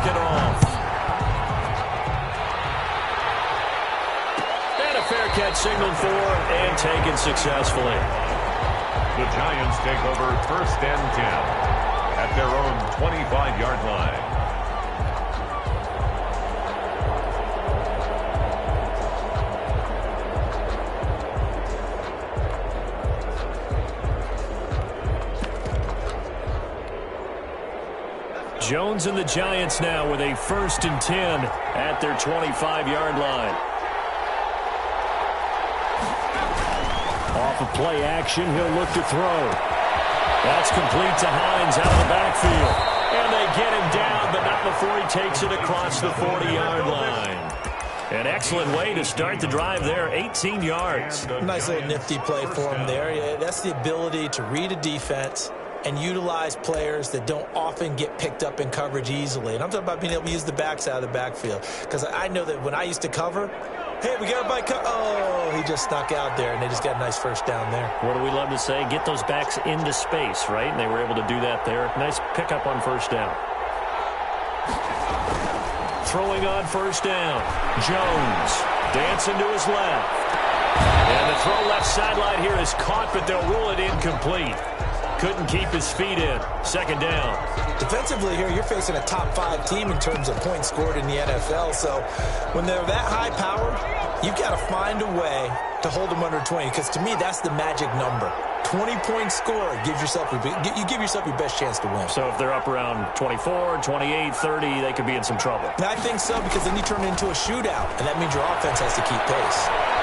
it off. And a fair catch signaled for and taken successfully. The Giants take over 1st and 10 at their own 25-yard line. Jones and the Giants now with a 1st and 10 at their 25-yard line. Off of play action, he'll look to throw. That's complete to Hines out of the backfield. And they get him down, but not before he takes it across the 40-yard line. An excellent way to start the drive there, 18 yards. Nice little nifty play for him there. Yeah, that's the ability to read a defense and utilize players that don't often get picked up in coverage easily. And I'm talking about being able to use the backs out of the backfield. Because I know that when I used to cover, hey, we got a bike. Oh, he just snuck out there, and they just got a nice 1st down there. What do we love to say? Get those backs into space, right? And they were able to do that there. Nice pickup on 1st down. Throwing on 1st down. Jones dancing to his left. And the throw left sideline here is caught, but they'll rule it incomplete. Couldn't keep his feet in. 2nd down. Defensively here, you're facing a top-5 team in terms of points scored in the NFL. So when they're that high-powered, you've got to find a way to hold them under 20. Because to me, that's the magic number. 20-point score gives yourself you give yourself your best chance to win. So if they're up around 24, 28, 30, they could be in some trouble. I think so, because then you turn it into a shootout, and that means your offense has to keep pace.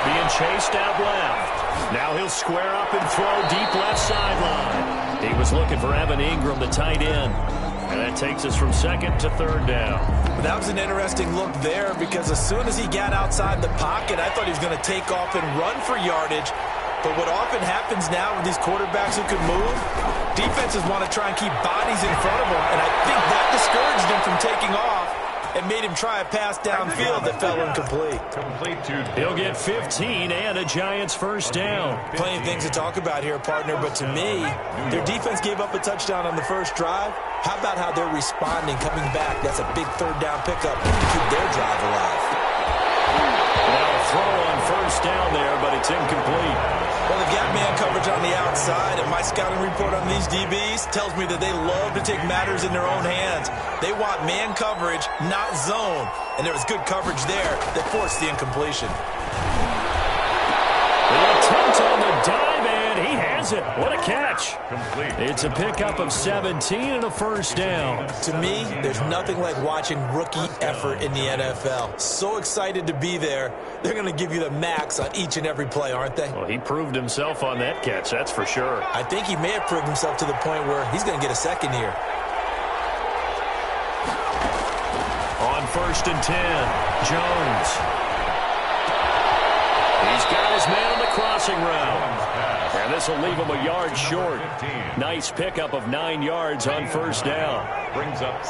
Being chased out left. Now he'll square up and throw deep left sideline. He was looking for Evan Ingram, the tight end. And that takes us from 2nd to 3rd down. That was an interesting look there, because as soon as he got outside the pocket, I thought he was going to take off and run for yardage. But what often happens now with these quarterbacks who can move, defenses want to try and keep bodies in front of them, and I think that discouraged him from taking off and made him try a pass downfield that fell incomplete. He'll get 15 and a Giants 1st down. Plenty of things to talk about here, partner, but to me, their defense gave up a touchdown on the 1st drive. How about how they're responding, coming back? That's a big 3rd down pickup to keep their drive alive. Now a throw on 1st down there, but it's incomplete. Well, they've got man coverage on the outside, and my scouting report on these DBs tells me that they love to take matters in their own hands. They want man coverage, not zone. And there was good coverage there that forced the incompletion. An attempt on the dive, and he has it. What a catch. Complete. It's a pickup of 17 and a 1st down. To me, there's nothing like watching rookie effort in the NFL. So excited to be there. They're going to give you the max on each and every play, aren't they? Well, he proved himself on that catch, that's for sure. I think he may have proved himself to the point where he's going to get a 2nd here. On 1st and 10, Jones. He's got his man on the crossing route. And this will leave him a yard short. Nice pickup of 9 yards on 1st down.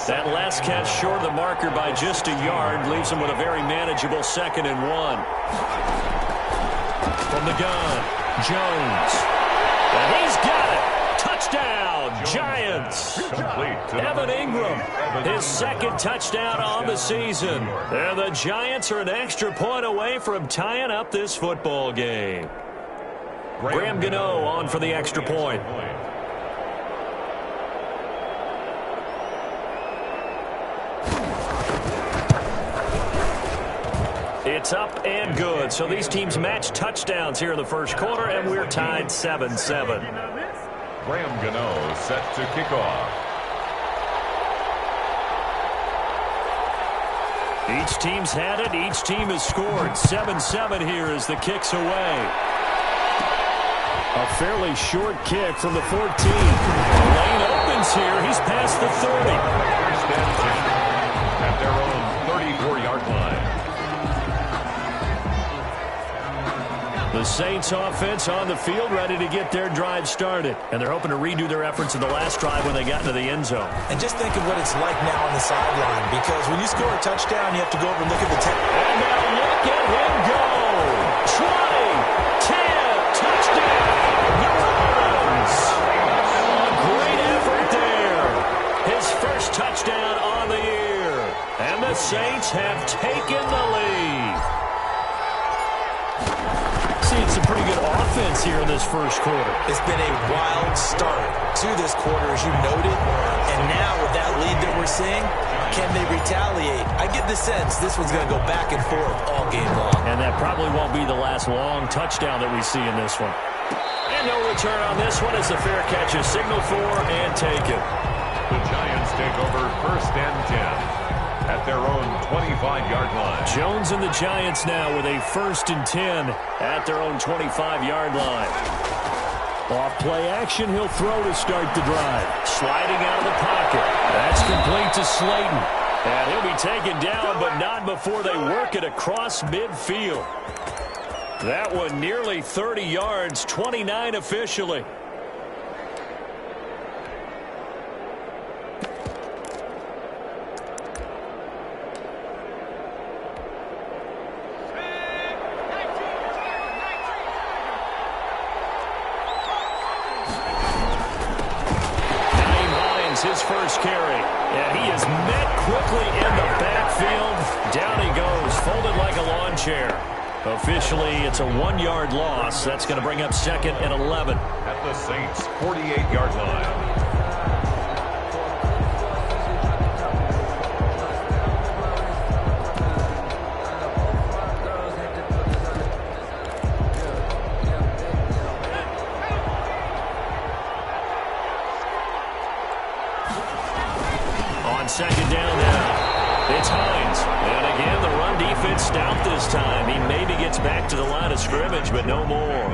That last catch short of the marker by just a yard leaves him with a very manageable 2nd and 1. From the gun, Jones. And he's got it. Touchdown, Giants. Evan Ingram, his 2nd touchdown on the season. And the Giants are an extra point away from tying up this football game. Graham Gano on for the extra point. It's up and good. So these teams match touchdowns here in the 1st quarter, and we're tied 7-7. Graham Gano set to kick off. Each team's had it. Each team has scored. 7-7 here as the kick's away. A fairly short kick from the 14. Lane opens here. He's past the 30. 1st and 10 at their own 34-yard line. The Saints offense on the field ready to get their drive started. And they're hoping to redo their efforts in the last drive when they got into the end zone. And just think of what it's like now on the sideline, because when you score a touchdown, you have to go over and look at the tape. And now look at him go. 20, 10, touchdown, New Orleans. A great effort there. His 1st touchdown on the year. the Saints have taken the lead. Seeing some pretty good offense here in this first quarter. It's been a wild start to this quarter, as you noted. And now with that lead that we're seeing, can they retaliate? I get the sense this one's going to go back and forth all game long. And that probably won't be the last long touchdown that we see in this one. And no return on this one as the fair catch is signaled for and taken. The Giants take over 1st and 10 at their own 25-yard line. Jones and the Giants now with a 1st and 10 at their own 25-yard line. Off play action, he'll throw to start the drive. Sliding out of the pocket. That's complete to Slayton. And he'll be taken down, but not before they work it across midfield. That one nearly 30 yards, 29 officially. His first carry, and he is met quickly in the backfield. Down he goes, folded like a lawn chair. Officially, it's a 1-yard loss. That's going to bring up 2nd and 11. At the Saints' 48-yard line. Second down now. It's Hines. And again, the run defense stout this time. He maybe gets back to the line of scrimmage, but no more.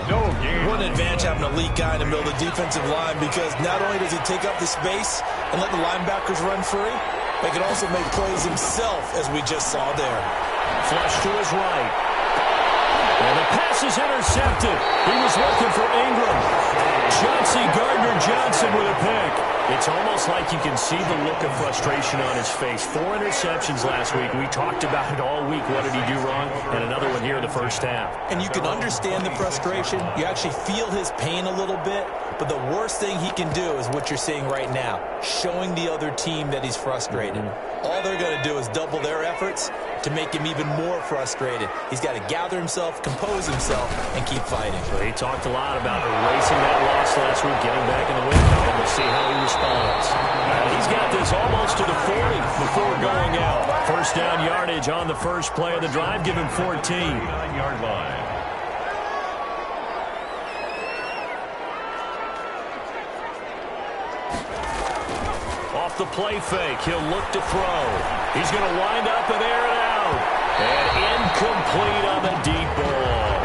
No game. One advantage having a elite guy in the middle of the defensive line, because not only does he take up the space and let the linebackers run free, but he can also make plays himself, as we just saw there. Flush to his right. And the pass is intercepted. He was looking for Ingram. Chauncey Gardner-Johnson with a pick. It's almost like you can see the look of frustration on his face. 4 interceptions last week. We talked about it all week. What did he do wrong? And another one here in the first half. And you can understand the frustration. You actually feel his pain a little bit. But the worst thing he can do is what you're seeing right now, showing the other team that he's frustrated. All they're going to do is double their efforts to make him even more frustrated. He's got to gather himself, compose himself, and keep fighting. So he talked a lot about erasing that loss last week, getting back in the win column. We'll see how he responds. And he's got this almost to the 40 before going out. First down yardage on the first play of the drive. Give him 14. 9-yard line. Off the play fake, he'll look to throw. He's going to wind up and air it out. And incomplete on the deep ball.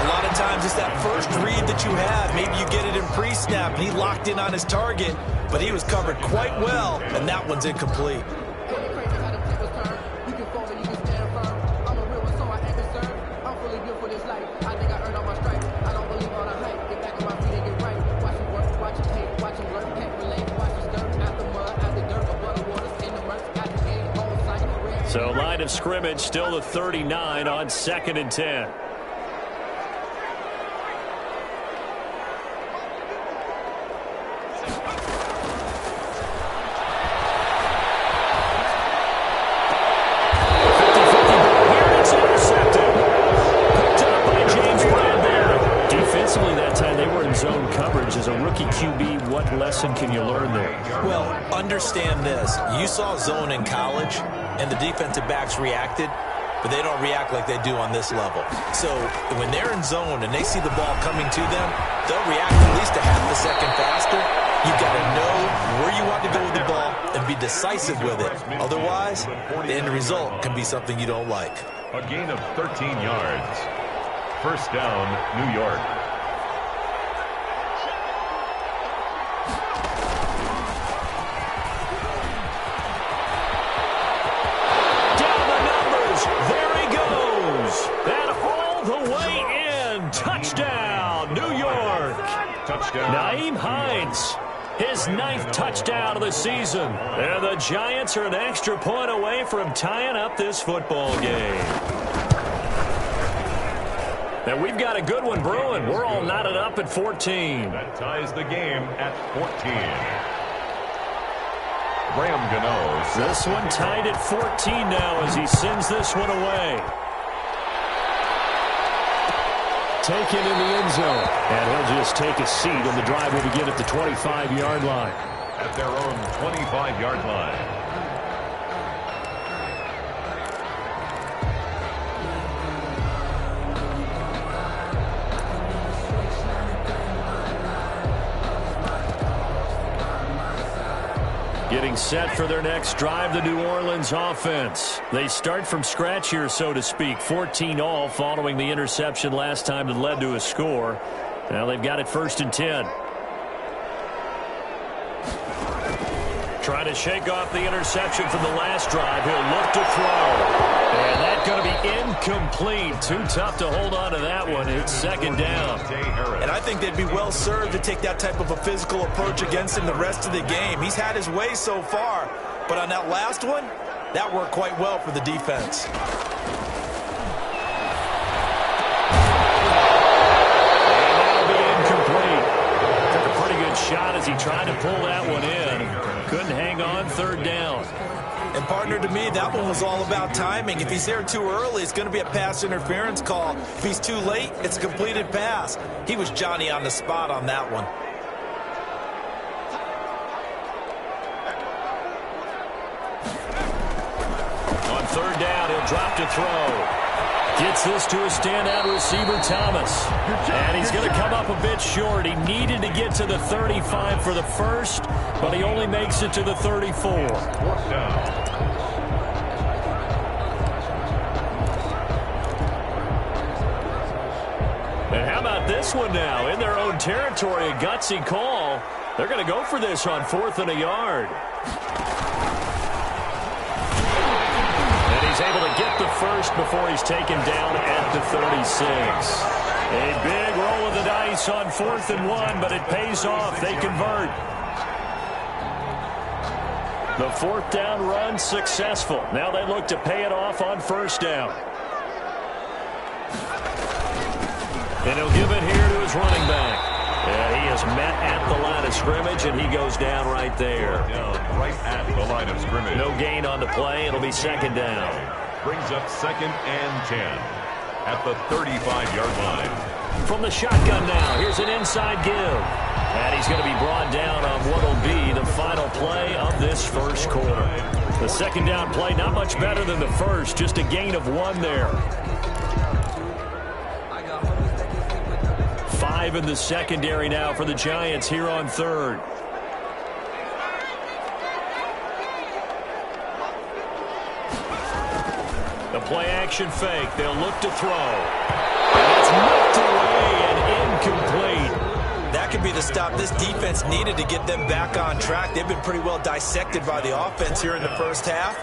A lot of times it's that first read that you have. Maybe you get it in pre-snap. He locked in on his target, but he was covered quite well, and that one's incomplete. So line of scrimmage still the 39 on 2nd and 10. Zone coverage as a rookie QB. What lesson can you learn there? Well, understand this. You saw zone in college, and the defensive backs reacted, but they don't react like they do on this level. So when they're in zone and they see the ball coming to them, they'll react at least a half a second faster. You've got to know where you want to go with the ball and be decisive with it. Otherwise, the end result can be something you don't like. A gain of 13 yards. First down, New York. Nyheim Hines, his 9th touchdown of the season. And the Giants are an extra point away from tying up this football game. And we've got a good one brewing. We're all knotted up at 14. That ties the game at 14. Graham Gano. This one tied at 14 now as he sends this one away. Taken in the end zone. And he'll just take a seat, and the drive will begin at the 25-yard line. At their own 25-yard line. Getting set for their next drive, the New Orleans offense. They start from scratch here, so to speak. 14 all following the interception last time that led to a score. Now they've got it 1st and 10. Trying to shake off the interception from the last drive. He'll look to throw. And that's going to be incomplete. Too tough to hold on to that one. It's 2nd down. And I think they'd be well served to take that type of a physical approach against him the rest of the game. He's had his way so far. But on that last one, that worked quite well for the defense. And that'll be incomplete. Took a pretty good shot as he tried to pull that one in. Couldn't hang on 3rd down. And, partner, to me, that one was all about timing. If he's there too early, it's going to be a pass interference call. If he's too late, it's a completed pass. He was Johnny on the spot on that one. On 3rd down, he'll drop to throw. Gets this to a standout receiver, Thomas. And he's going to come up a bit short. He needed to get to the 35 for the first, but he only makes it to the 34. 4th down. And how about this one now? In their own territory, a gutsy call. They're going to go for this on 4th and a yard. And he's able to get the first before he's taken down at the 36. A big roll of the dice on 4th and 1, but it pays off. They convert. The 4th down run successful. Now they look to pay it off on 1st down. And he'll give it here to his running back. Yeah, he is met at the line of scrimmage, and he goes down right there. Down right at the line of scrimmage. No gain on the play. It'll be 2nd down. Brings up 2nd and 10 at the 35-yard line. From the shotgun now, here's an inside give. And he's going to be brought down on what will be the final play of this first quarter. The 2nd down play, not much better than the first, just a gain of 1 there. 5 in the secondary now for the Giants here on 3rd. The play-action fake. They'll look to throw. And it's knocked away and incomplete. That could be the stop this defense needed to get them back on track. They've been pretty well dissected by the offense here in the first half.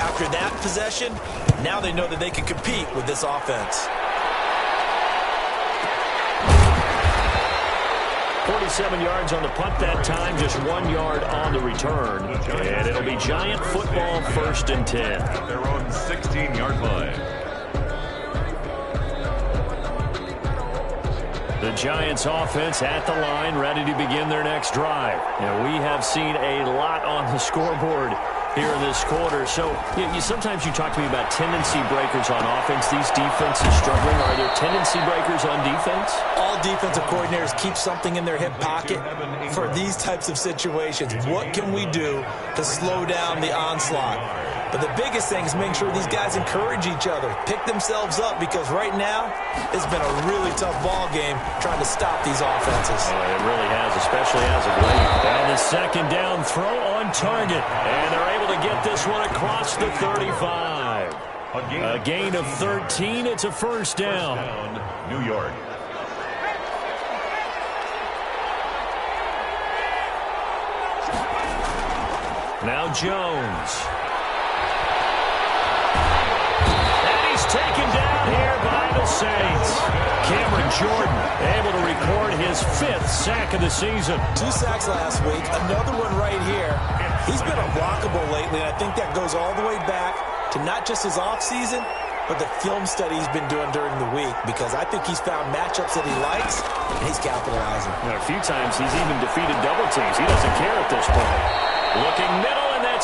After that possession, now they know that they can compete with this offense. 47 yards on the punt that time, just 1 yard on the return. And it'll be Giant football 1st and 10. At their own 16-yard line. The Giants offense at the line, ready to begin their next drive. And we have seen a lot on the scoreboard here in this quarter. So sometimes you talk to me about tendency breakers on offense. These defenses struggling. Are there tendency breakers on defense? All defensive coordinators keep something in their hip pocket for these types of situations. What can we do to slow down the onslaught? But the biggest thing is making sure these guys encourage each other, pick themselves up, because right now it's been a really tough ball game trying to stop these offenses. Oh, it really has, especially as of late. And the 2nd down throw on target. And they're able to get this one across the 35. A gain of 13. It's a 1st down. New York. Now Jones. Taken down here by the Saints. Cameron Jordan able to record his 5th sack of the season. 2 sacks last week, another one right here. He's been unblockable lately, and I think that goes all the way back to not just his offseason, but the film study he's been doing during the week, because I think he's found matchups that he likes, and he's capitalizing. A few times he's even defeated double teams. He doesn't care at this point. Looking middle, and that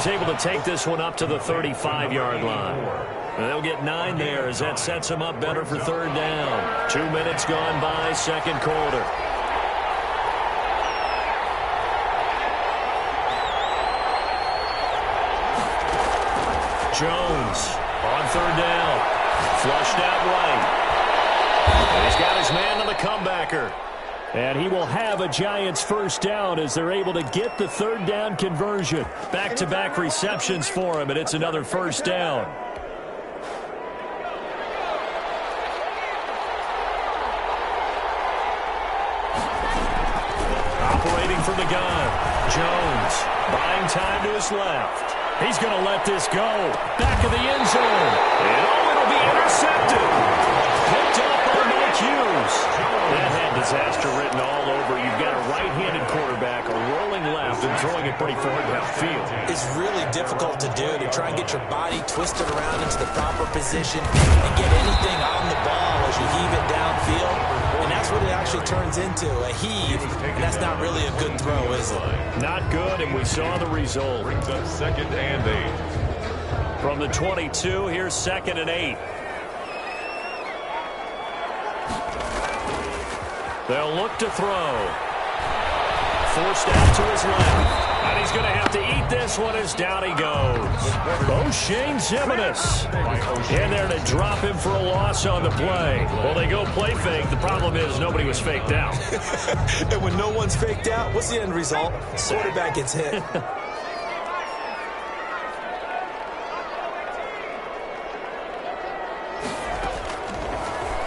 he's able to take this one up to the 35-yard line. They'll get 9 there as that sets him up better for third down. 2 minutes gone by, second quarter. Jones on third down. Flushed out right. And he's got his man on the comebacker. And he will have a Giants first down as they're able to get the third down conversion. Back-to-back receptions for him, and it's another first down. Operating from the gun, Jones buying time to his left. He's going to let this go. Back of the end zone. And it'll be intercepted. Picked up by Mike Hughes. That had disaster written all over. You've got a right-handed quarterback, a rolling left, and throwing it pretty far downfield. It's really difficult to do, to try and get your body twisted around into the proper position and get anything on the ball as you heave it downfield. And that's what it actually turns into, a heave. And that's not really a good throw, is it? Not good, and we saw the result. Brings up 2nd and 8. From the 22, here's 2nd and 8. They'll look to throw. Forced out to his left. And he's going to have to eat this one as down he goes. O'Shane Zimenez in there to drop him for a loss on the play. Well, they go play fake. The problem is nobody was faked out. And when no one's faked out, what's the end result? Quarterback gets hit.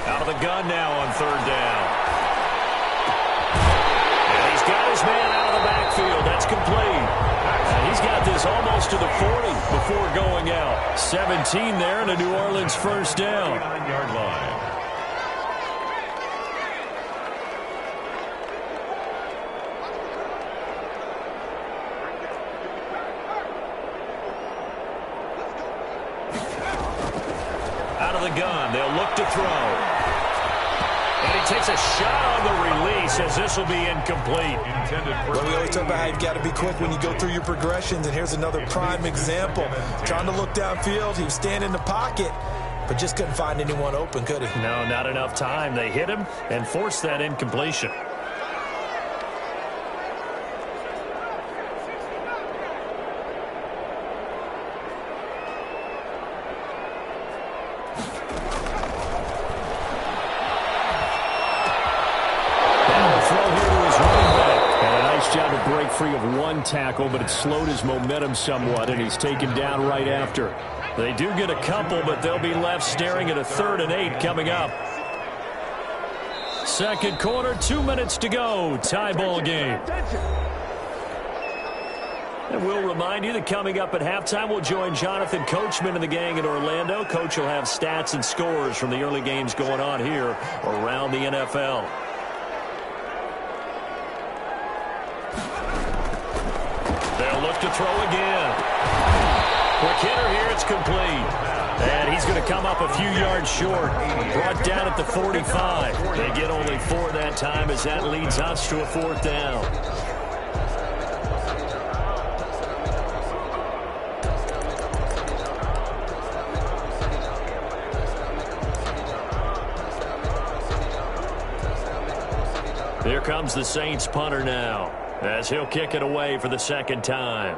Out of the gun now on third down. And he's got his man out of the backfield. That's complete. And he's got this almost to the 40 before going out. 17 there and a New Orleans first down. 9-yard line. Out of the gun, they'll look to throw. And he takes a shot on the release as this will be incomplete. Well, we always talk about how you've got to be quick when you go through your progressions, and here's another prime example. Trying to look downfield, he was standing in the pocket, but just couldn't find anyone open, could he? No, not enough time. They hit him and forced that incompletion. Free of one tackle, but it slowed his momentum somewhat, and he's taken down right after. They do get a couple, but they'll be left staring at a 3rd and 8 coming up. Second quarter, 2 minutes to go. Tie ball game. And we'll remind you that coming up at halftime, we'll join Jonathan Coachman and the gang in Orlando. Coach will have stats and scores from the early games going on here around the NFL. To throw again. Quick hitter here, it's complete. And he's going to come up a few yards short. Brought down at the 45. They get only 4 that time as that leads us to a 4th down. Here comes the Saints punter now, as he'll kick it away for the 2nd time.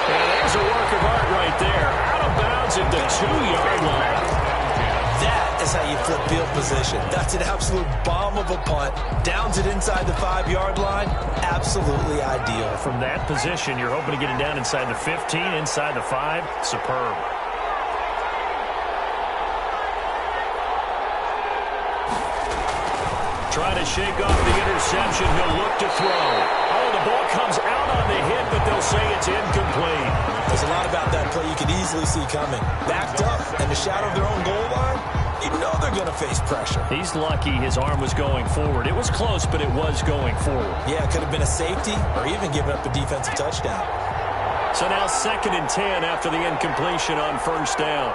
And there's a work of art right there. Out of bounds at the 2-yard line. That is how you flip field position. That's an absolute bomb of a punt. Downs it inside the 5-yard line. Absolutely ideal. From that position, you're hoping to get it down inside the 15, inside the 5. Superb. Trying to shake off the interception. He'll look to throw. Oh, the ball comes out on the hit, but they'll say it's incomplete. There's a lot about that play you could easily see coming. Backed up in the shadow of their own goal line, you know they're going to face pressure. He's lucky his arm was going forward. It was close, but it was going forward. Yeah, it could have been a safety or even given up a defensive touchdown. So now 2nd and 10 after the incompletion on 1st down.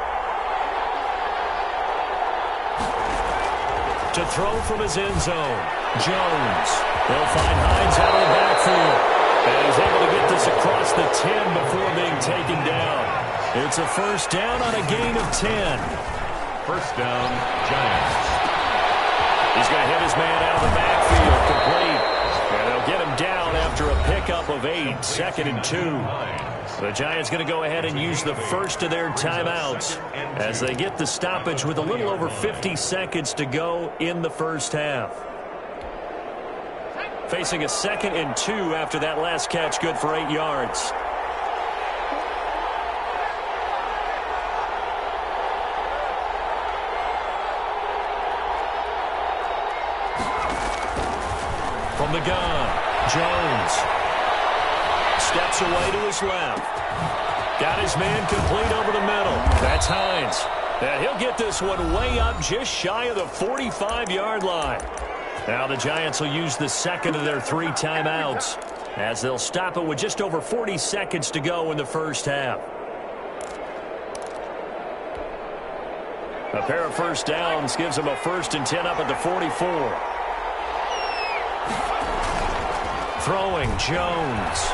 to throw from his end zone. Jones. They'll find Hines out of the backfield. And he's able to get this across the 10 before being taken down. It's a first down on a gain of 10. First down, Giants. He's going to hit his man out of the backfield, complete. And they'll get him down after a pickup of 8, 2nd and 2. The Giants going to go ahead and use the first of their timeouts as they get the stoppage with a little over 50 seconds to go in the first half. Facing a 2nd and 2 after that last catch, good for 8 yards. From the gun, Jones steps away to his left. Got his man complete over the middle. That's Hines. And he'll get this one way up just shy of the 45-yard line. Now the Giants will use the second of their 3 timeouts as they'll stop it with just over 40 seconds to go in the first half. A pair of first downs gives them a 1st and 10 up at the 44. Throwing, Jones.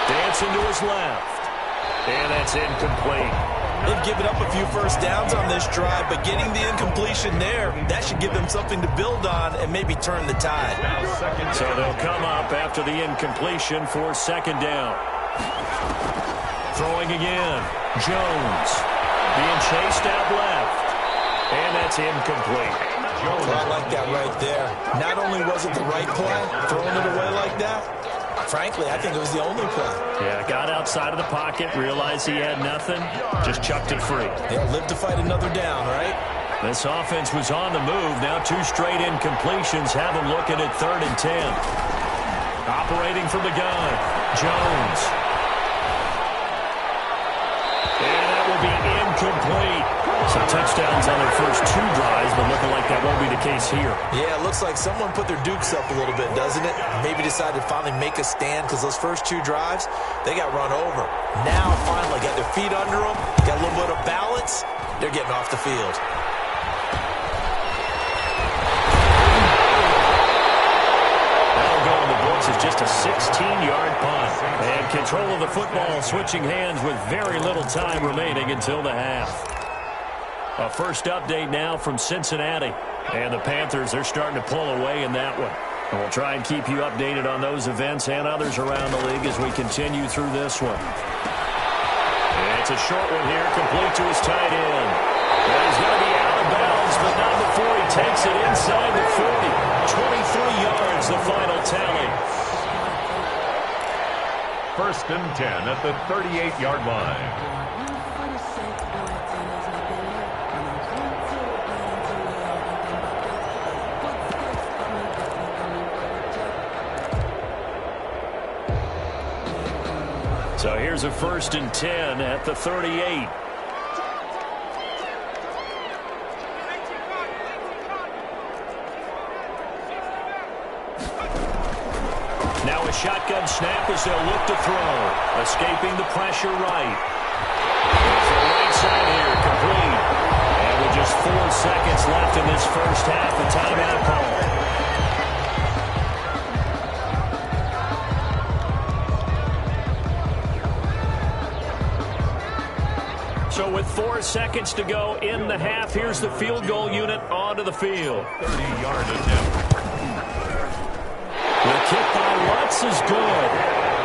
Dancing to his left. And that's incomplete. They've given up a few first downs on this drive, but getting the incompletion there, that should give them something to build on and maybe turn the tide. So they'll come up after the incompletion for 2nd down. Throwing again. Jones being chased out left. And that's incomplete. I like that right there. Not only was it the right play, throwing it away like that, frankly, I think it was the only play. Yeah, got outside of the pocket, realized he had nothing, just chucked it free. They'll live to fight another down, right? This offense was on the move. Now 2 straight incompletions have them looking at 3rd and 10. Operating from the gun, Jones. And that will be incomplete. Some touchdowns on their first 2 drives, but looking like that won't be the case here. Yeah, it looks like someone put their dukes up a little bit, doesn't it? Maybe decided to finally make a stand because those first 2 drives, they got run over. Now, finally, got their feet under them, got a little bit of balance. They're getting off the field. That'll go in the books as just a 16-yard punt. And control of the football switching hands with very little time remaining until the half. A first update now from Cincinnati. And the Panthers, they're starting to pull away in that one. And we'll try and keep you updated on those events and others around the league as we continue through this one. And it's a short one here, complete to his tight end. And he's going to be out of bounds, but not before he takes it inside the 40. 23 yards, the final tally. 1st and 10 at the 38-yard line. So here's a 1st and 10 at the 38. Now a shotgun snap as they'll look to throw. Escaping the pressure right. It's the right side here, complete. And with just 4 seconds left in this first half, a timeout call. So with 4 seconds to go in the half, here's the field goal unit onto the field. 30-yard attempt. The kick by Lutz is good,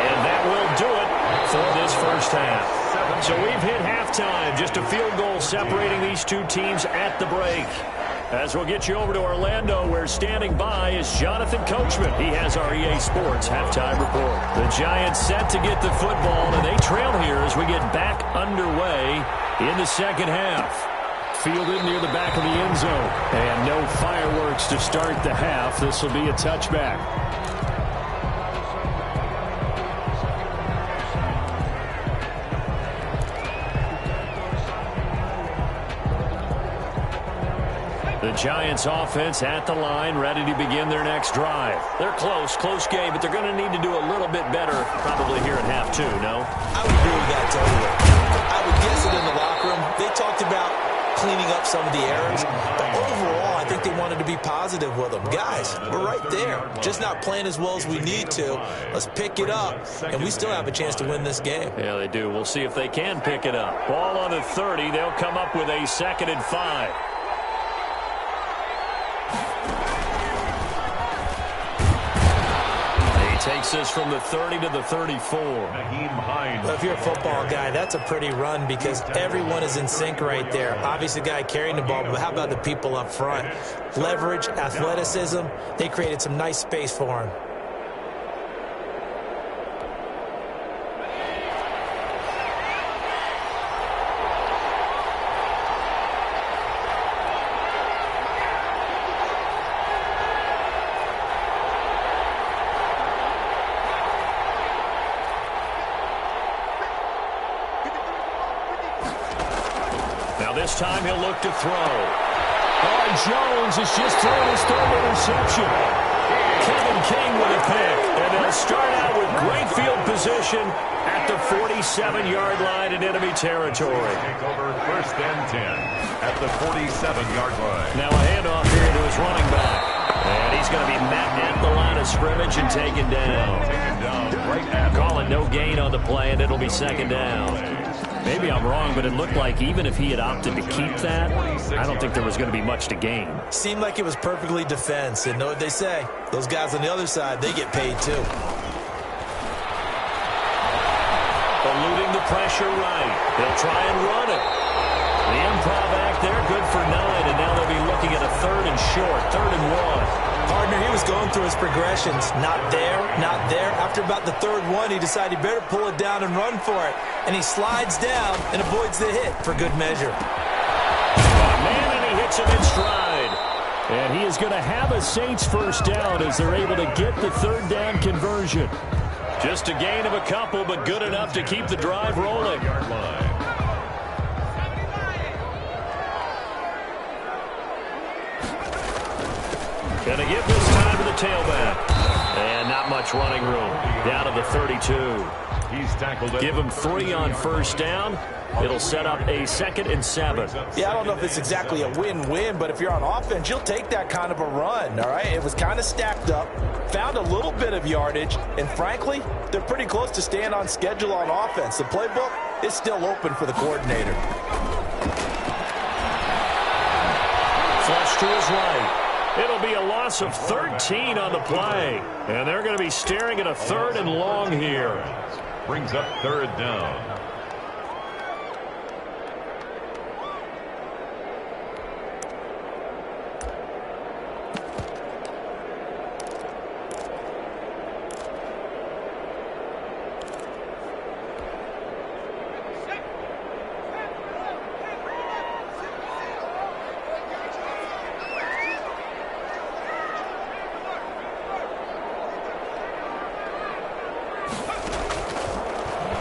and that will do it for this first half. So we've hit halftime, just a field goal separating these 2 teams at the break. As we'll get you over to Orlando, where standing by is Jonathan Coachman. He has our EA Sports halftime report. The Giants set to get the football, and they trail here as we get back underway in the second half. Fielded near the back of the end zone. And no fireworks to start the half. This will be a touchback. The Giants offense at the line, ready to begin their next drive. They're close game, but they're going to need to do a little bit better probably here in half 2, no? I would agree with that totally. I would guess it in the locker room. They talked about cleaning up some of the errors. But overall, I think they wanted to be positive with them. Guys, we're right there. Just not playing as well as we need to. Let's pick it up, and we still have a chance to win this game. Yeah, they do. We'll see if they can pick it up. Ball on the 30. They'll come up with a 2nd and 5. Takes this from the 30 to the 34. Well, if you're a football guy, that's a pretty run because everyone is in sync right there. Obviously, the guy carrying the ball, but how about the people up front? Leverage, athleticism, they created some nice space for him. This time he'll look to throw. Oh, Jones has just thrown his 3rd interception. Kevin King with a pick. And they'll start out with great field position at the 47-yard line in enemy territory. Take over 1st and 10 at the 47-yard line. Now a handoff here to his running back. And he's going to be met at the line of scrimmage and taken down. Right at Calling no gain on the play, and it'll be 2nd down. Maybe I'm wrong, but it looked like even if he had opted to keep that, I don't think there was going to be much to gain. Seemed like it was perfectly defense. And know what they say? Those guys on the other side, they get paid too. Eluding the pressure right. They'll try and run it. The improv act there, good for 9, and now they'll be looking at a 3rd and short, 3rd and 1. Partner, he was going through his progressions. Not there, not there. After about the 3rd one, he decided he better pull it down and run for it. And he slides down and avoids the hit for good measure. Man, and he hits him in stride. And he is going to have a Saints 1st down as they're able to get the 3rd down conversion. Just a gain of a couple, but good enough to keep the drive rolling. Gonna give this time to the tailback. And not much running room. Down to the 32. He's tackled it. Give him 3 on 1st down. It'll set up a 2nd and 7. Yeah, I don't know if it's exactly a win-win, but if you're on offense, you'll take that kind of a run, all right? It was kind of stacked up, found a little bit of yardage, and frankly, they're pretty close to staying on schedule on offense. The playbook is still open for the coordinator. Flush to his right. It'll be a loss of 13 on the play. And they're going to be staring at a 3rd and long here. Brings up 3rd down.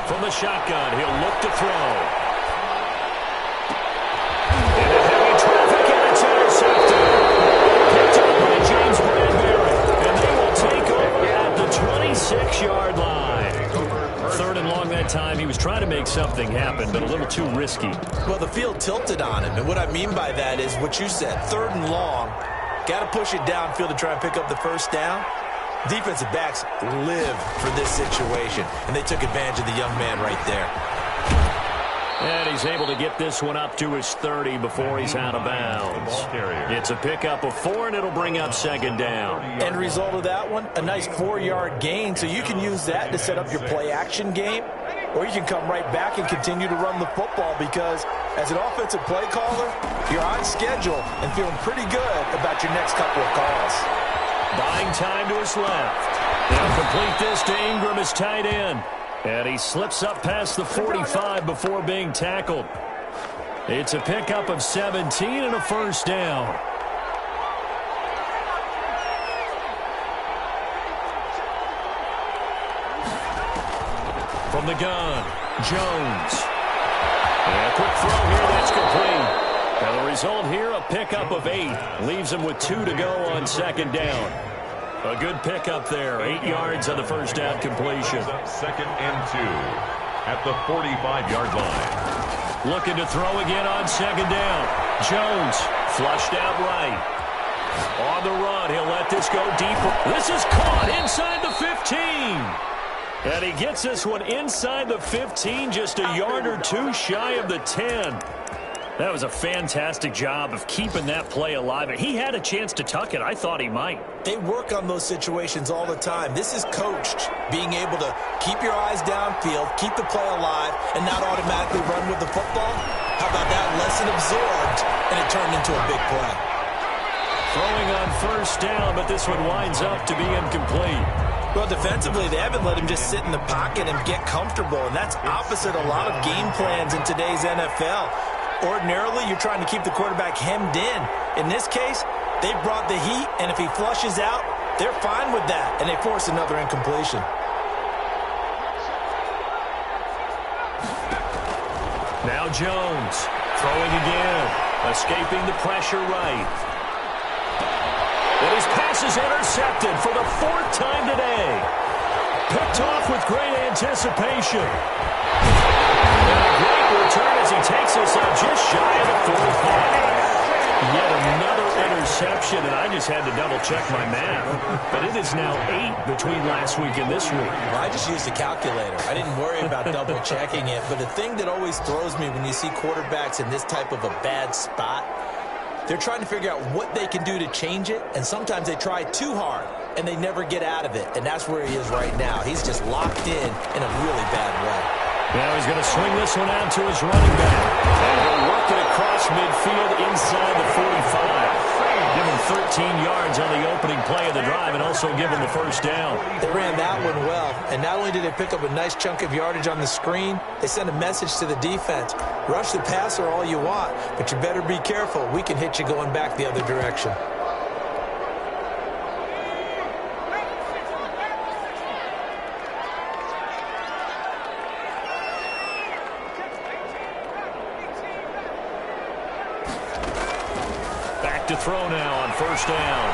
From the shotgun, he'll look to throw. And a heavy traffic, and it's intercepted. Picked up by James Bradbury. And they will take over at the 26-yard line. 3rd and long that time. He was trying to make something happen, but a little too risky. Well, the field tilted on him, and what I mean by that is what you said, 3rd and long. Got to push it downfield to try and pick up the 1st down. Defensive backs live for this situation, and they took advantage of the young man right there. And he's able to get this one up to his 30 before he's out of bounds. It's a pickup of 4, and it'll bring up 2nd down. End result of that one, a nice 4-yard gain, so you can use that to set up your play-action game, or you can come right back and continue to run the football because as an offensive play caller, you're on schedule and feeling pretty good about your next couple of calls. Buying time to his left. They'll complete this to Ingram, his tight end. And he slips up past the 45 before being tackled. It's a pickup of 17 and a 1st down. From the gun, Jones. And a quick throw here, that's complete. Now the result here, a pickup of 8. Leaves him with 2 to go on 2nd down. A good pickup there. 8 yards on the 1st down completion. 2nd and 2 at the 45-yard line. Looking to throw again on second down. Jones flushed out right. On the run, he'll let this go deeper. This is caught inside the 15. And he gets this one inside the 15, just a yard or two shy of the 10. That was a fantastic job of keeping that play alive. And he had a chance to tuck it. I thought he might. They work on those situations all the time. This is coached, being able to keep your eyes downfield, keep the play alive, and not automatically run with the football. How about that? Lesson absorbed, and it turned into a big play. Throwing on first down, but this one winds up to be incomplete. Well, defensively, they haven't let him just sit in the pocket and get comfortable, and that's opposite a lot of game plans in today's NFL. Ordinarily, you're trying to keep the quarterback hemmed in. In this case, they brought the heat, and if he flushes out, they're fine with that, and they force another incompletion. Now Jones, throwing again, escaping the pressure right. And his pass is intercepted for the fourth time today. Picked off with great anticipation. And a great return as he takes us up just shy of the 45. Yet another interception, and I just had to double-check my math. But it is now 8 between last week and this week. Well, I just used a calculator. I didn't worry about double-checking it. But the thing that always throws me when you see quarterbacks in this type of a bad spot, they're trying to figure out what they can do to change it, and sometimes they try too hard, and they never get out of it. And that's where he is right now. He's just locked in a really bad way. Now he's going to swing this one out to his running back. And he'll work it across midfield inside the 45. Give him 13 yards on the opening play of the drive and also give him the first down. They ran that one well, and not only did they pick up a nice chunk of yardage on the screen, they sent a message to the defense. Rush the passer all you want, but you better be careful. We can hit you going back the other direction. To throw now on first down.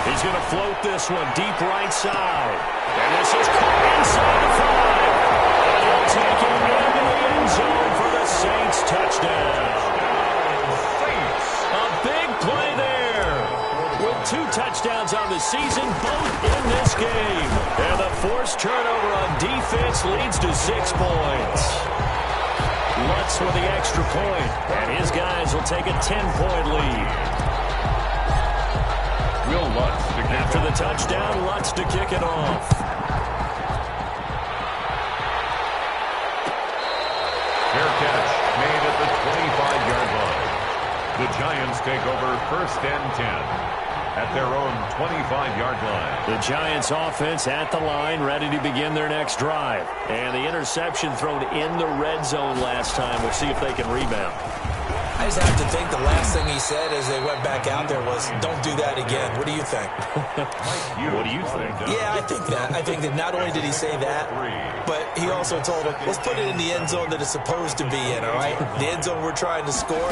He's going to float this one deep right side. And this is caught inside the 5. And he'll take it into the end zone for the Saints touchdown. A big play there. With 2 touchdowns on the season, both in this game. And the forced turnover on defense leads to 6 points. Lutz with the extra point. And his guys will take a 10-point lead. After the touchdown, Lutz to kick it off. Fair catch made at the 25-yard line. The Giants take over first and 10 at their own 25-yard line. The Giants offense at the line, ready to begin their next drive. And the interception thrown in the red zone last time. We'll see if they can rebound. I just have to think the last thing he said as they went back out there was, don't do that again. What do you think? What do you think? Yeah, I think that. I think that not only did he say that, but he also told him, let's put it in the end zone that it's supposed to be in, all right? The end zone we're trying to score.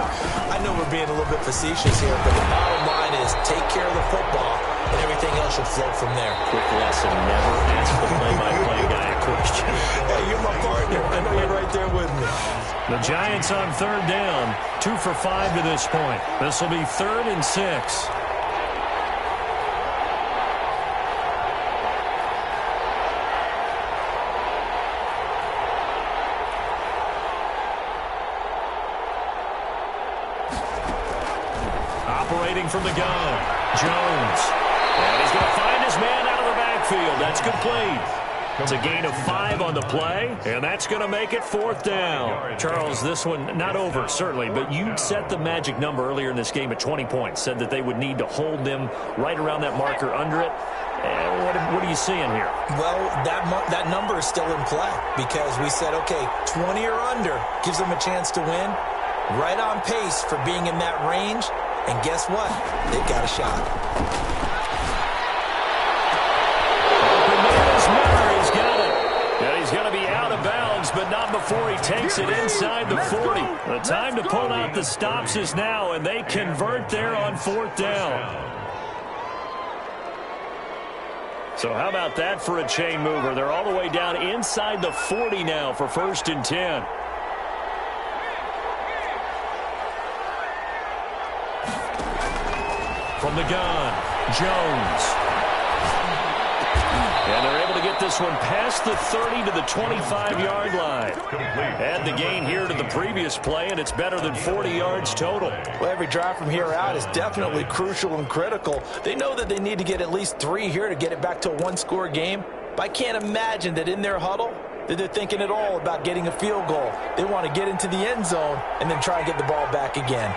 I know we're being a little bit facetious here, but the bottom line is take care of the football, and everything else should flow from there. Quick lesson, never ask the play-by-play guy a question. Hey, you're my partner. I know you're right there with me. The Giants on third down, 2 for 5 to this point. This will be 3rd and 6. Operating from the gun, Jones. And he's going to find his man out of the backfield. That's complete. It's a gain of 5 on the play, and that's going to make it 4th down. Charles, this one not over, certainly, but you set the magic number earlier in this game at 20 points, said that they would need to hold them right around that marker under it. What are you seeing here? Well, that number is still in play because we said, okay, 20 or under gives them a chance to win. Right on pace for being in that range, and guess what? They've got a shot. He's going to be out of bounds, but not before he takes it inside the 40. The time to pull out the stops is now, and they convert there on 4th down. So how about that for a chain mover? They're all the way down inside the 40 now for 1st and 10. from the gun. Jones. And they're able to get this one past the 30 to the 25-yard line. Add the gain here to the previous play, and it's better than 40 yards total. Well, every drive from here out is definitely crucial and critical. They know that they need to get at least 3 here to get it back to a one-score game. But I can't imagine that in their huddle that they're thinking at all about getting a field goal. They want to get into the end zone and then try and get the ball back again.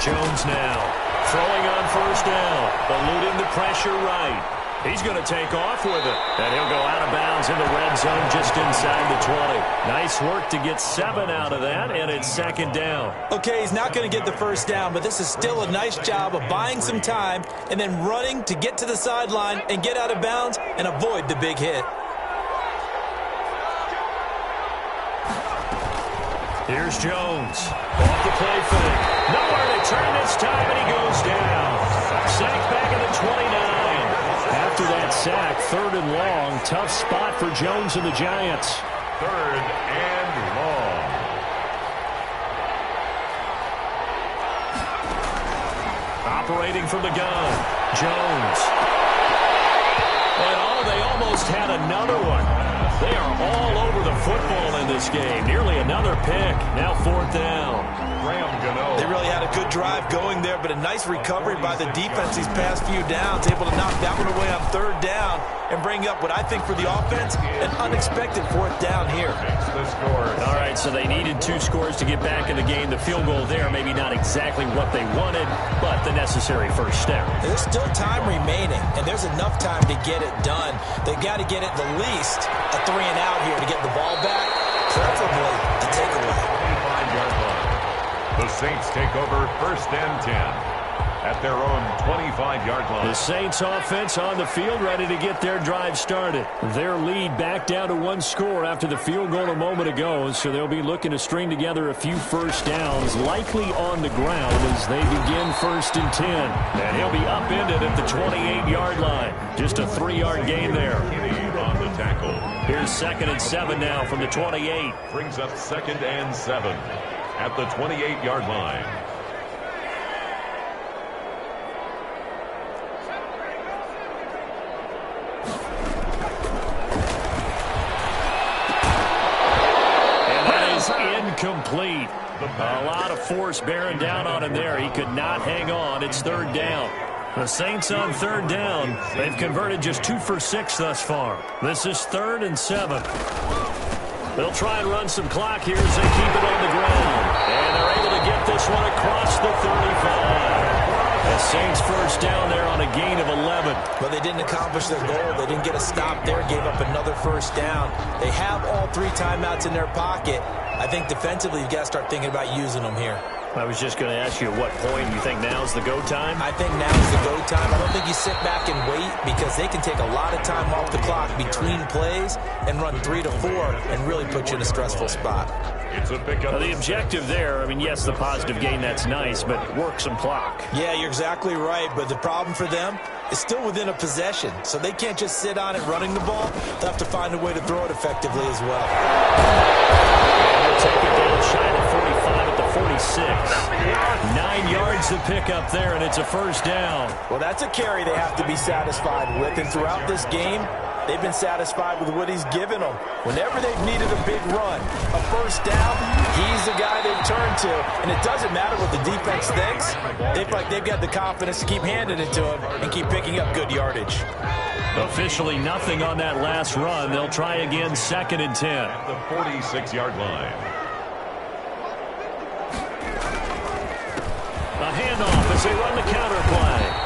Jones now. Throwing on first down, eluding the pressure right. He's going to take off with it. And he'll go out of bounds in the red zone just inside the 20. Nice work to get 7 out of that, and it's second down. Okay, he's not going to get the first down, but this is still a nice job of buying some time and then running to get to the sideline and get out of bounds and avoid the big hit. Here's Jones. Off the play fake. Nowhere to turn this time, and he goes down. Sacked back at the 29. After that sack, 3rd and long. Tough spot for Jones and the Giants. 3rd and long. Operating from the gun. Jones. And they almost had another one. They are all over the football in this game. Nearly another pick. Now 4th down. They really had a good drive going there, but a nice recovery by the defense these past few downs. Able to knock that one away on 3rd down and bring up what I think for the offense, an unexpected 4th down here. All right, so they needed 2 scores to get back in the game. The field goal there, maybe not exactly what they wanted, but the necessary first step. There's still time remaining, and there's enough time to get it done. They got to get at the least a 3 and out here to get the ball back, preferably a takeaway. 25-yard line. The Saints take over 1st and 10 at their own 25-yard line. The Saints offense on the field, ready to get their drive started. Their lead back down to 1 score after the field goal a moment ago, so they'll be looking to string together a few first downs, likely on the ground as they begin 1st and 10. And he'll be upended at the 28-yard line. Just a 3-yard gain there. On the tackle. Here's 2nd and 7 now from the 28. Brings up 2nd and 7 at the 28-yard line. And that is incomplete. A lot of force bearing down on him there. He could not hang on. It's 3rd down. The Saints on 3rd down. They've converted just 2 for 6 thus far. This is 3rd and 7. They'll try and run some clock here as they keep it on the ground. And they're able to get this one across the 35. The Saints first down there on a gain of 11. But they didn't accomplish their goal. They didn't get a stop there, gave up another first down. They have all 3 timeouts in their pocket. I think defensively you've got to start thinking about using them here. I was just going to ask you at what point you think now's the go time? I think now's the go time. I don't think you sit back and wait because they can take a lot of time off the clock between plays and run 3 to 4 and really put you in a stressful spot. It's a pickup. The objective there, I mean, yes, the positive gain, that's nice, but work some clock. Yeah, you're exactly right, but the problem for them is still within a possession, so they can't just sit on it running the ball. They'll have to find a way to throw it effectively as well. And they'll take it down shy of 45 at the 46. 9 yards to pick up there, and it's a first down. Well, that's a carry they have to be satisfied with, and throughout this game, they've been satisfied with what he's given them. Whenever they've needed a big run, a first down, he's the guy they've turned to. And it doesn't matter what the defense thinks. They feel like they've got the confidence to keep handing it to him and keep picking up good yardage. Officially nothing on that last run. They'll try again 2nd and 10. At the 46-yard line. A handoff as they run the counter play.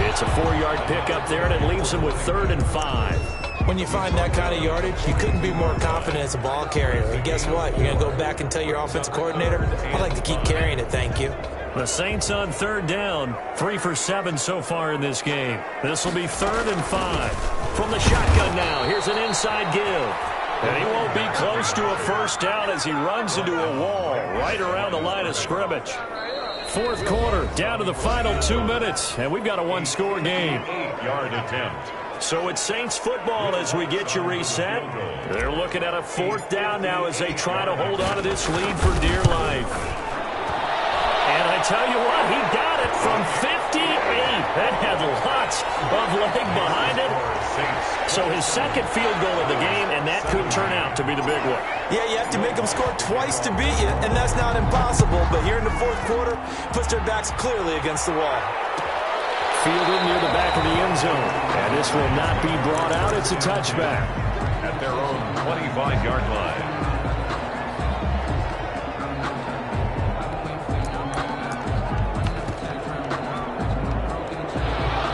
It's a 4-yard pickup there, and it leaves them with 3rd and 5. When you find that kind of yardage, you couldn't be more confident as a ball carrier. And guess what? You're going to go back and tell your offensive coordinator, I'd like to keep carrying it, thank you. The Saints on 3rd down, 3 for 7 so far in this game. This will be 3rd and 5. From the shotgun now, here's an inside give. And he won't be close to a first down as he runs into a wall right around the line of scrimmage. 4th quarter, down to the final 2 minutes, and we've got a 1-score game. 8-yard attempt. So it's Saints football as we get you reset. They're looking at a 4th down now as they try to hold on to this lead for dear life. And I tell you what, he got it from 58. That had lots of leg behind it. So his second field goal of the game, and that could turn out to be the big one. Yeah, you have to make them score twice to beat you, and that's not impossible. But here in the fourth quarter, puts their backs clearly against the wall. Fielded near the back of the end zone. And this will not be brought out. It's a touchback. At their own 25-yard line.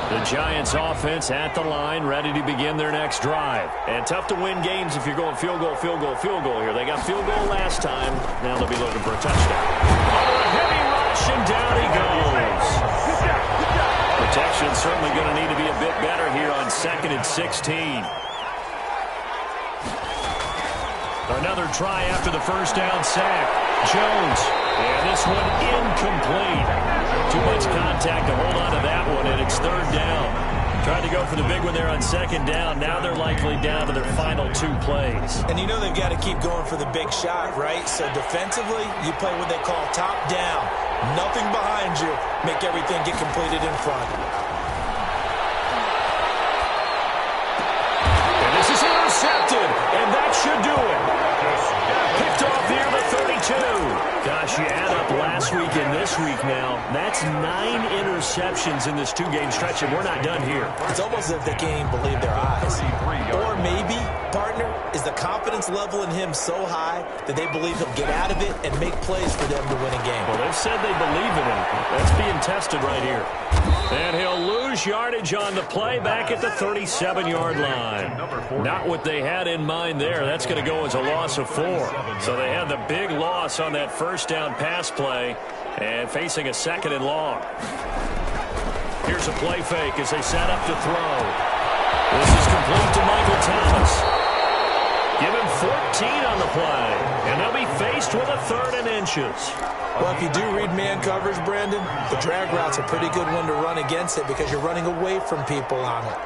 The Giants offense at the line, ready to begin their next drive. And tough to win games if you're going field goal, field goal, field goal here. They got field goal last time. Now they'll be looking for a touchdown. Under a heavy rush, and down he goes. Protection certainly going to need to be a bit better here on 2nd and 16. Another try after the first down sack. Jones. And this one incomplete. Too much contact to hold on to that one, and it's 3rd down. Tried to go for the big one there on 2nd down. Now they're likely down to their final 2 plays. And you know they've got to keep going for the big shot, right? So defensively, you play what they call top down. Nothing behind you. Make everything get completed in front. And this is intercepted, and that should do it. Picked off near the 32. Gosh, you add up last week and this week now. That's 9 interceptions in this 2-game stretch, and we're not done here. It's almost as if they can't even believe their eyes. Or maybe, partner, is the confidence level in him so high that they believe he'll get out of it and make plays for them to win a game. Well, they've said they believe in him. That's being tested right here. And he'll lose yardage on the play back at the 37-yard line. Not what they had in mind there. That's going to go as a loss of 4. So they had the big loss on that first down pass play and facing a 2nd and long. Here's a play fake as they set up to throw. This is complete to Michael Thomas. Give him 14 on the play, and they'll be faced with a 3rd and inches. Well, if you do read man coverage, Brandon, the drag route's a pretty good one to run against it because you're running away from people on it.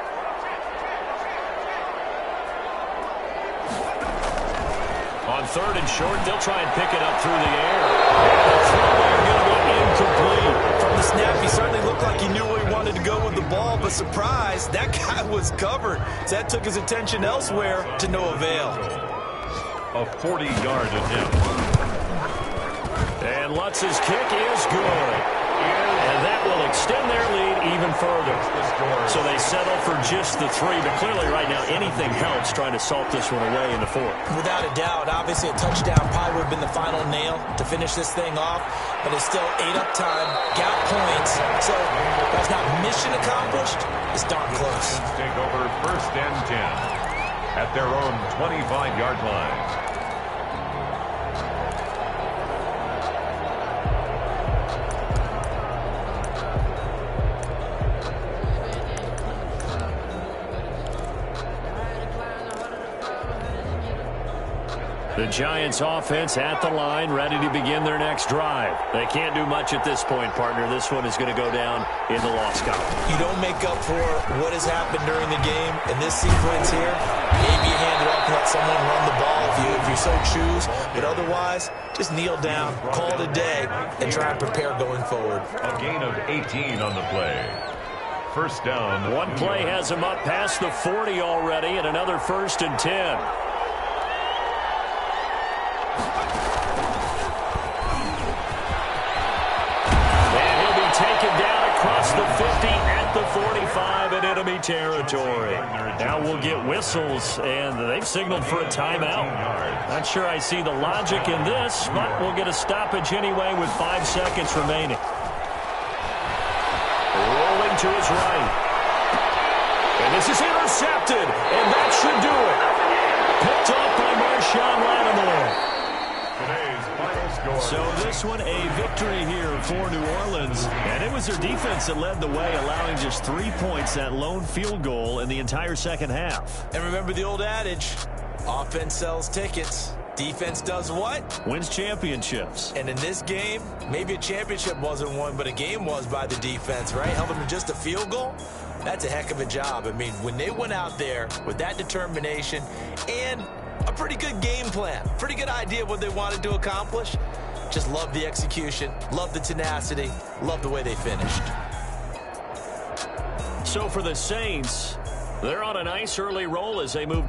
On 3rd and short, they'll try and pick it up through the air. And the throw going to be incomplete. From the snap, he certainly looked like he knew where he wanted to go with the ball, but surprise, that guy was covered. So that took his attention elsewhere to no avail. A 40-yard attempt. And Lutz's kick is good. And that will extend their lead even further. So they settle for just the 3, but clearly right now anything helps trying to salt this one away in the 4th. Without a doubt, obviously a touchdown probably would have been the final nail to finish this thing off, but it's still 8 up time, got points, so that's not mission accomplished, it's darn close. Take over 1st and 10 at their own 25-yard line. The Giants offense at the line, ready to begin their next drive. They can't do much at this point, partner. This one is going to go down in the loss column. You don't make up for what has happened during the game. In this sequence here, maybe you hand it off and let someone run the ball if you so choose. But otherwise, just kneel down, call it a day, and try and prepare going forward. A gain of 18 on the play. 1st down. One play has him up past the 40 already, and another 1st and 10. Taken down across the 50 at the 45 in enemy territory. Now we'll get whistles, and they've signaled for a timeout. Not sure I see the logic in this, but we'll get a stoppage anyway with 5 seconds remaining. Rolling to his right. And this is intercepted, and that should do it. Picked off by Marshawn Lattimore. So this one a victory here for New Orleans, and it was their defense that led the way, allowing just 3 points, that lone field goal in the entire second half. And remember the old adage, offense sells tickets, defense does what? Wins championships. And in this game, maybe a championship wasn't won, but a game was by the defense, right? Held them to just a field goal. That's a heck of a job. I mean, when they went out there with that determination and a pretty good game plan, pretty good idea of what they wanted to accomplish, Just love the execution, love the tenacity, love the way they finished. So for the Saints, they're on a nice early roll as they move